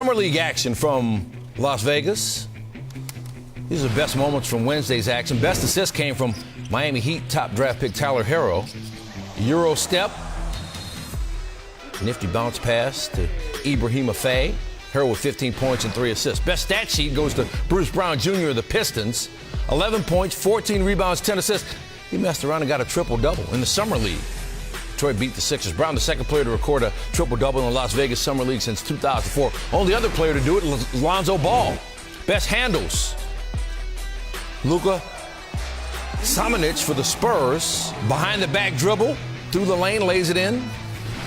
Summer League action from Las Vegas. These are the best moments from Wednesday's action. Best assist came from Miami Heat top draft pick Tyler Herro. Euro step. Nifty bounce pass to Ibrahim Afei. Herro with 15 points and 3 assists. Best stat sheet goes to Bruce Brown Jr. of the Pistons. 11 points, 14 rebounds, 10 assists. He messed around and got a triple-double in the Summer League. Detroit beat the Sixers. Brown, the second player to record a triple-double in the Las Vegas Summer League since 2004. Only other player to do it was Lonzo Ball. Best handles. Luka Samanic for the Spurs. Behind the back dribble. Through the lane, lays it in.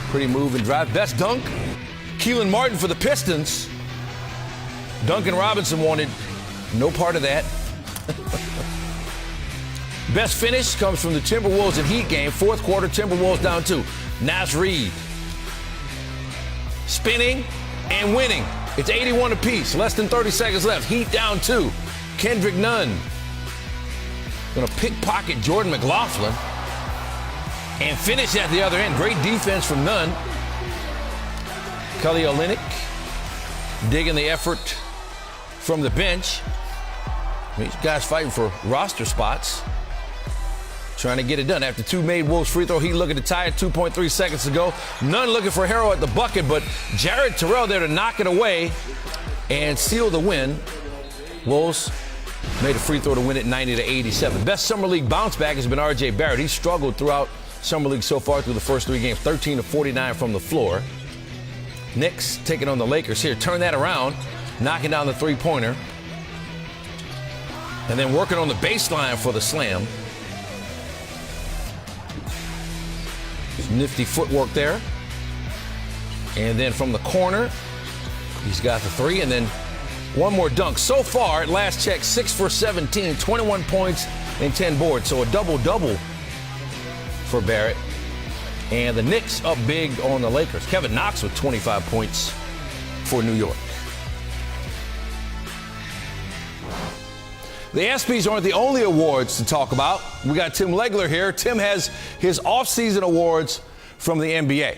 Pretty move and drive. Best dunk. Keelan Martin for the Pistons. Duncan Robinson wanted no part of that. Best finish comes from the Timberwolves and Heat game. Fourth quarter, Timberwolves down 2. Nas Reed. Spinning and winning. It's 81 apiece. Less than 30 seconds left. Heat down 2. Kendrick Nunn. Gonna pickpocket Jordan McLaughlin. And finish at the other end. Great defense from Nunn. Kelly Olynyk digging the effort from the bench. These guys fighting for roster spots. Trying to get it done. After 2 made Wolves free throw, Heat looking to tie it 2.3 seconds to go. Nunn looking for Herro at the bucket, but Jared Terrell there to knock it away and seal the win. Wolves made a free throw to win it 90-87. Best Summer League bounce back has been R.J. Barrett. He's struggled throughout Summer League so far through the first 3 games. 13-49 from the floor. Knicks taking on the Lakers here. Turn that around. Knocking down the three-pointer. And then working on the baseline for the slam. Nifty footwork there. And then from the corner, he's got the 3. And then one more dunk. So far, at last check, 6 for 17, 21 points and 10 boards. So a double-double for Barrett. And the Knicks up big on the Lakers. Kevin Knox with 25 points for New York. The ESPYs aren't the only awards to talk about. We got Tim Legler here. Tim has his offseason awards from the NBA.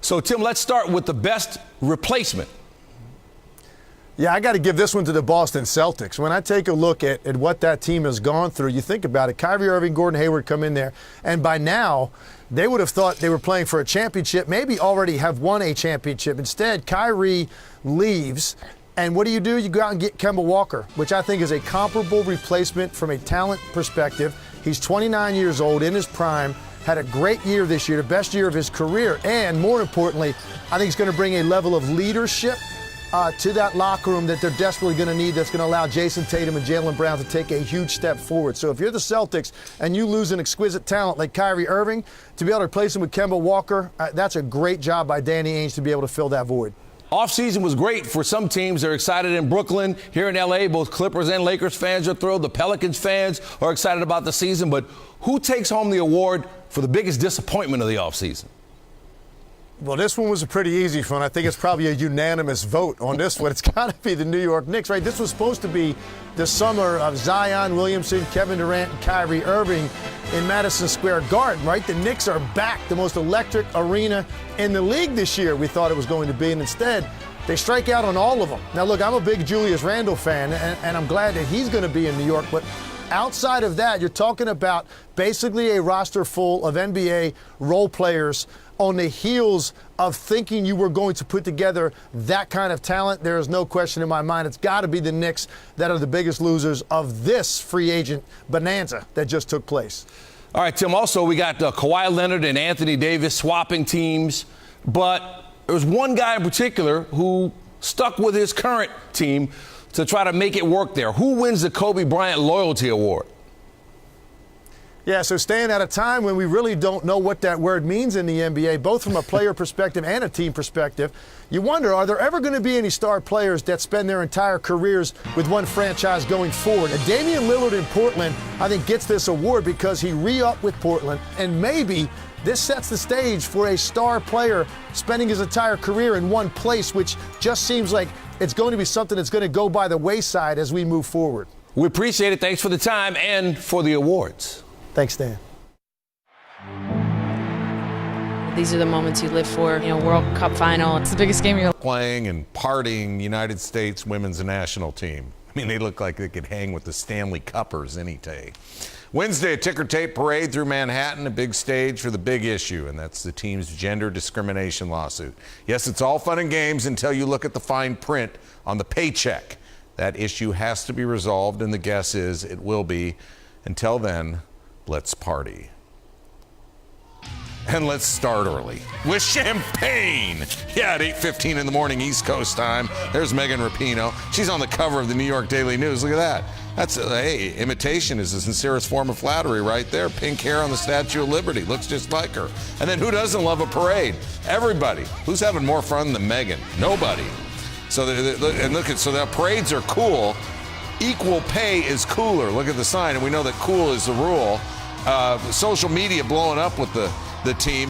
So, Tim, let's start with the best replacement. Yeah, I got to give this one to the Boston Celtics. When I take a look at what that team has gone through, you think about it. Kyrie Irving, Gordon Hayward come in there, and by now they would have thought they were playing for a championship, maybe already have won a championship. Instead, Kyrie leaves. And what do? You go out and get Kemba Walker, which I think is a comparable replacement from a talent perspective. He's 29 years old, in his prime, had a great year this year, the best year of his career. And more importantly, I think he's going to bring a level of leadership to that locker room that they're desperately going to need, that's going to allow Jason Tatum and Jaylen Brown to take a huge step forward. So if you're the Celtics and you lose an exquisite talent like Kyrie Irving, to be able to replace him with Kemba Walker, that's a great job by Danny Ainge to be able to fill that void. Offseason was great for some teams. They're excited in Brooklyn. Here in L.A., both Clippers and Lakers fans are thrilled. The Pelicans fans are excited about the season. But who takes home the award for the biggest disappointment of the offseason? Well, this one was a pretty easy one. I think it's probably a unanimous vote on this one. It's got to be the New York Knicks, right? This was supposed to be the summer of Zion Williamson, Kevin Durant, and Kyrie Irving in Madison Square Garden, right? The Knicks are back, the most electric arena in the league this year, we thought it was going to be. And instead, they strike out on all of them. Now, look, I'm a big Julius Randle fan, and I'm glad that he's going to be in New York. But outside of that, you're talking about basically a roster full of NBA role players on the heels of thinking you were going to put together that kind of talent. There is no question in my mind. It's got to be the Knicks that are the biggest losers of this free agent bonanza that just took place. All right, Tim, also we got Kawhi Leonard and Anthony Davis swapping teams, but there was one guy in particular who stuck with his current team to try to make it work there. Who wins the Kobe Bryant Loyalty Award? Yeah, so staying at a time when we really don't know what that word means in the NBA, both from a player perspective and a team perspective, you wonder, are there ever going to be any star players that spend their entire careers with one franchise going forward? And Damian Lillard in Portland, I think, gets this award because he re-upped with Portland, and maybe this sets the stage for a star player spending his entire career in one place, which just seems like it's going to be something that's going to go by the wayside as we move forward. We appreciate it. Thanks for the time and for the awards. Thanks, Dan. These are the moments you live for. World Cup final. It's the biggest game of your life. Playing and partying United States women's national team. I mean, they look like they could hang with the Stanley Cuppers any day. Wednesday, a ticker tape parade through Manhattan, a big stage for the big issue, and that's the team's gender discrimination lawsuit. Yes, it's all fun and games until you look at the fine print on the paycheck. That issue has to be resolved, and the guess is it will be. Until then, let's party. And let's start early with champagne. Yeah, at 8:15 in the morning East Coast time. There's Megan Rapinoe. She's on the cover of the New York Daily News. Look at that. That's hey, imitation is the sincerest form of flattery right there. Pink hair on the Statue of Liberty. Looks just like her. And then who doesn't love a parade? Everybody. Who's having more fun than Megan? Nobody. So the parades are cool. Equal pay is cooler. Look at the sign, and we know that cool is the rule. Social media blowing up with the team.